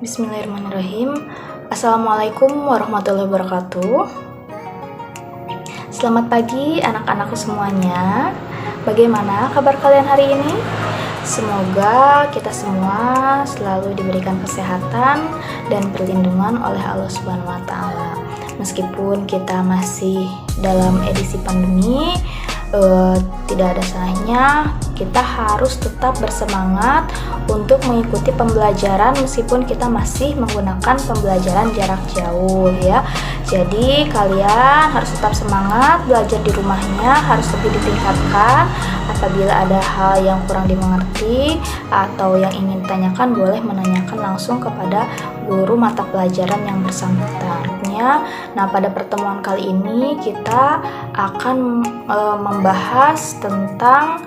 Bismillahirrahmanirrahim. Assalamualaikum warahmatullahi wabarakatuh. Selamat pagi anak-anakku semuanya. Bagaimana kabar kalian hari ini? Semoga kita semua selalu diberikan kesehatan dan perlindungan oleh Allah Subhanahu wa taala. Meskipun kita masih dalam edisi pandemi, tidak ada salahnya kita harus tetap bersemangat untuk mengikuti pembelajaran meskipun kita masih menggunakan pembelajaran jarak jauh ya. Jadi kalian harus tetap semangat, belajar di rumahnya harus lebih ditingkatkan. Apabila ada hal yang kurang dimengerti atau yang ingin ditanyakan, boleh menanyakan langsung kepada guru mata pelajaran yang bersangkutan. Nah, pada pertemuan kali ini kita akan membahas tentang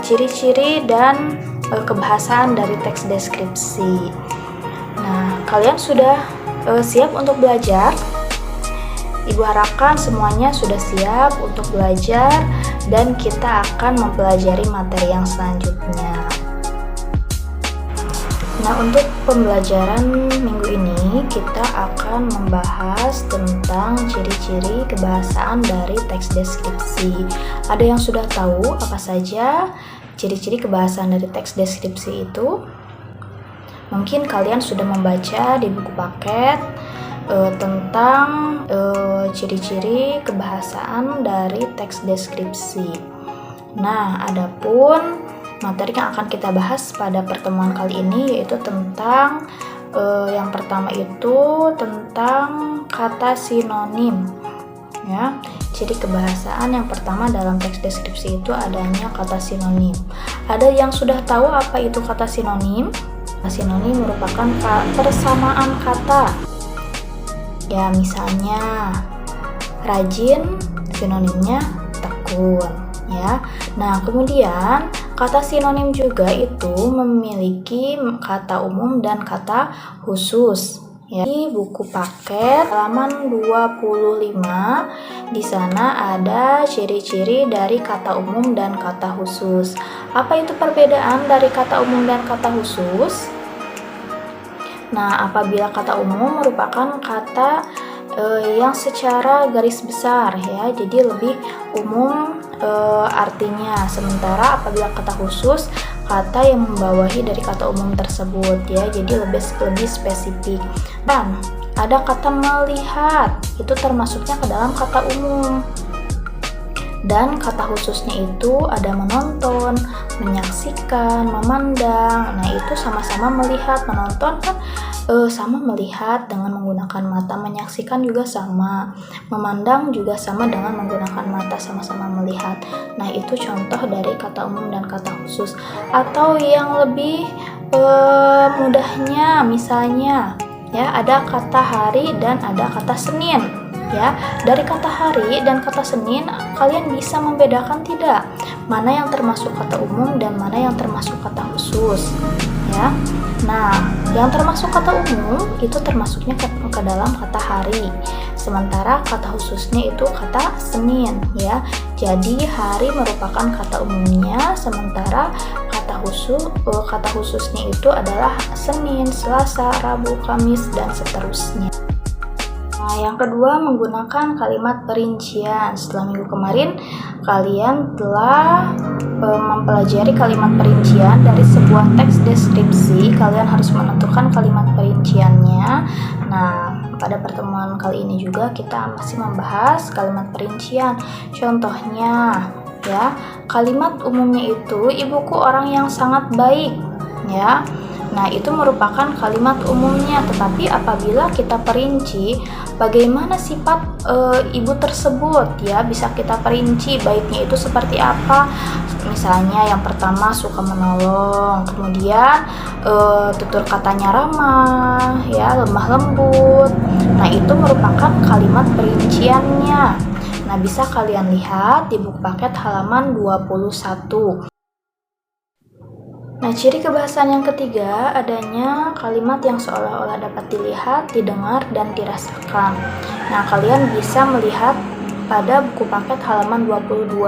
ciri-ciri dan kebahasaan dari teks deskripsi. Nah, kalian sudah siap untuk belajar? Ibu harapkan semuanya sudah siap untuk belajar dan kita akan mempelajari materi yang selanjutnya. Nah, untuk pembelajaran minggu ini kita akan membahas tentang ciri-ciri kebahasaan dari teks deskripsi. Ada yang sudah tahu apa saja ciri-ciri kebahasaan dari teks deskripsi itu? Mungkin kalian sudah membaca di buku paket tentang ciri-ciri kebahasaan dari teks deskripsi. Nah, adapun materi yang akan kita bahas pada pertemuan kali ini yaitu tentang yang pertama itu tentang kata sinonim ya. Ciri kebahasaan yang pertama dalam teks deskripsi itu adanya kata sinonim. Ada yang sudah tahu apa itu kata sinonim? Sinonim merupakan persamaan kata. Ya, misalnya rajin sinonimnya tekun ya. Nah, kemudian kata sinonim juga itu memiliki kata umum dan kata khusus. Ya, di buku paket halaman 25 di sana ada ciri-ciri dari kata umum dan kata khusus. Apa itu perbedaan dari kata umum dan kata khusus? Nah, apabila kata umum merupakan kata yang secara garis besar ya, jadi lebih umum artinya. Sementara apabila kata khusus, kata yang membawahi dari kata umum tersebut ya, jadi lebih spesifik. Dan ada kata melihat, itu termasuknya ke dalam kata umum. Dan kata khususnya itu ada menonton, menyaksikan, memandang. Nah, itu sama-sama melihat. Menonton kan sama melihat dengan menggunakan mata, menyaksikan juga sama, memandang juga sama dengan menggunakan mata, sama-sama melihat. Nah, itu contoh dari kata umum dan kata khusus. Atau yang lebih mudahnya misalnya ya, ada kata hari dan ada kata Senin. Ya, dari kata hari dan kata Senin kalian bisa membedakan tidak mana yang termasuk kata umum dan mana yang termasuk kata khusus ya. Nah, yang termasuk kata umum itu termasuknya ke dalam kata hari, sementara kata khususnya itu kata Senin ya. Jadi hari merupakan kata umumnya, sementara kata khususnya itu adalah Senin, Selasa, Rabu, Kamis dan seterusnya. Nah, yang kedua menggunakan kalimat perincian. Setelah minggu kemarin kalian telah mempelajari kalimat perincian dari sebuah teks deskripsi. Kalian harus menentukan kalimat perinciannya. Nah, pada pertemuan kali ini juga kita masih membahas kalimat perincian. Contohnya ya, kalimat umumnya itu ibuku orang yang sangat baik ya. Nah, itu merupakan kalimat umumnya, tetapi apabila kita perinci bagaimana sifat ibu tersebut ya, bisa kita perinci baiknya itu seperti apa. Misalnya yang pertama suka menolong, kemudian tutur katanya ramah ya, lemah lembut. Nah, itu merupakan kalimat perinciannya. Nah, bisa kalian lihat di buku paket halaman 21. Nah, ciri kebahasaan yang ketiga adanya kalimat yang seolah-olah dapat dilihat, didengar, dan dirasakan. Nah, kalian bisa melihat pada buku paket halaman 22.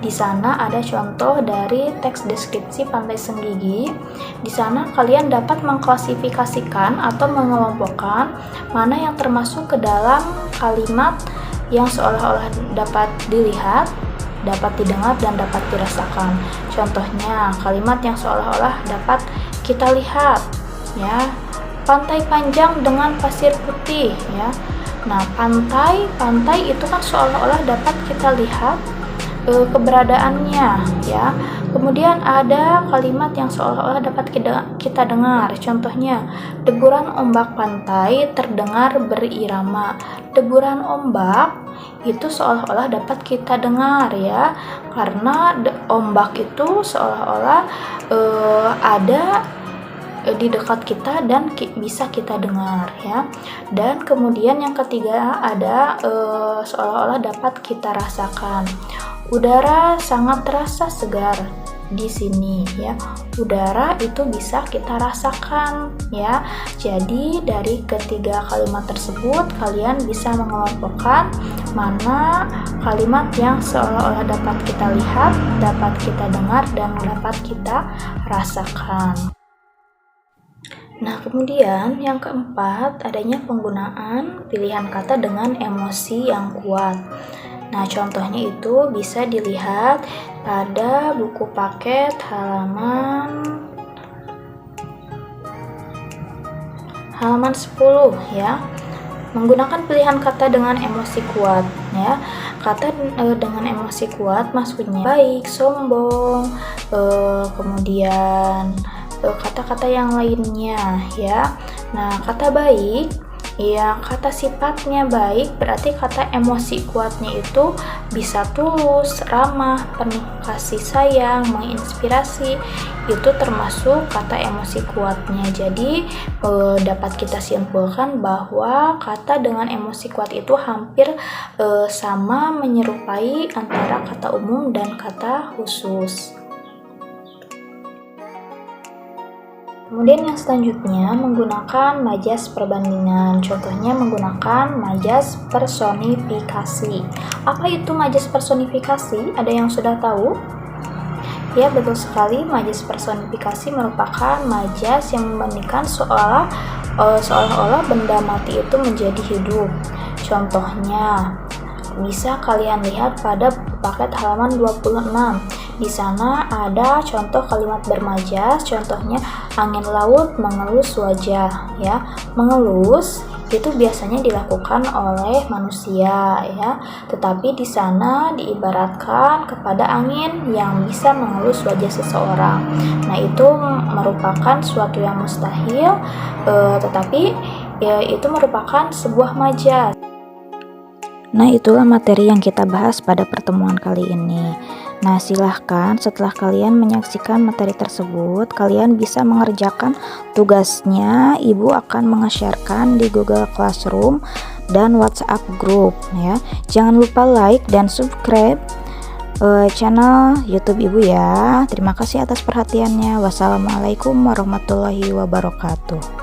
Di sana ada contoh dari teks deskripsi Pantai Senggigi. Di sana kalian dapat mengklasifikasikan atau mengelompokkan mana yang termasuk ke dalam kalimat yang seolah-olah dapat dilihat, dapat didengar, dan dapat dirasakan. Contohnya, kalimat yang seolah-olah dapat kita lihat, ya, pantai panjang dengan pasir putih, ya. Nah, pantai itu kan seolah-olah dapat kita lihat keberadaannya, ya. Kemudian ada kalimat yang seolah-olah dapat kita dengar. Contohnya, deburan ombak pantai terdengar berirama. Deburan ombak itu seolah-olah dapat kita dengar, ya, karena ombak itu seolah-olah ada di dekat kita dan bisa kita dengar, ya. Dan kemudian yang ketiga ada seolah-olah dapat kita rasakan. Udara sangat terasa segar di sini, ya. Udara itu bisa kita rasakan, ya. Jadi dari ketiga kalimat tersebut kalian bisa mengelompokkan mana kalimat yang seolah-olah dapat kita lihat, dapat kita dengar, dan dapat kita rasakan. Nah, kemudian yang keempat, adanya penggunaan pilihan kata dengan emosi yang kuat. Nah, contohnya itu bisa dilihat pada buku paket halaman 10, ya. Menggunakan pilihan kata dengan emosi kuat, ya. Kata dengan emosi kuat maksudnya baik, sombong, kemudian kata-kata yang lainnya, ya. Nah, kata baik, ya, kata sifatnya baik berarti kata emosi kuatnya itu bisa tulus, ramah, penuh kasih sayang, menginspirasi. Itu termasuk kata emosi kuatnya. Jadi dapat kita simpulkan bahwa kata dengan emosi kuat itu hampir sama, menyerupai antara kata umum dan kata khusus. Kemudian yang selanjutnya menggunakan majas perbandingan. Contohnya menggunakan majas personifikasi. Apa itu majas personifikasi? Ada yang sudah tahu? Ya, betul sekali. Majas personifikasi merupakan majas yang membandingkan seolah-olah benda mati itu menjadi hidup. Contohnya bisa kalian lihat pada paket halaman 26. Di sana ada contoh kalimat bermajas, contohnya angin laut mengelus wajah, ya. Mengelus itu biasanya dilakukan oleh manusia, ya. Tetapi di sana diibaratkan kepada angin yang bisa mengelus wajah seseorang. Nah, itu merupakan suatu yang mustahil, tetapi ya, itu merupakan sebuah majas. Nah, itulah materi yang kita bahas pada pertemuan kali ini. Nah, silahkan setelah kalian menyaksikan materi tersebut, kalian bisa mengerjakan tugasnya. Ibu akan menge-sharekan di Google Classroom dan WhatsApp group, ya. Jangan lupa like dan subscribe channel YouTube Ibu, ya. Terima kasih atas perhatiannya. Wassalamualaikum warahmatullahi wabarakatuh.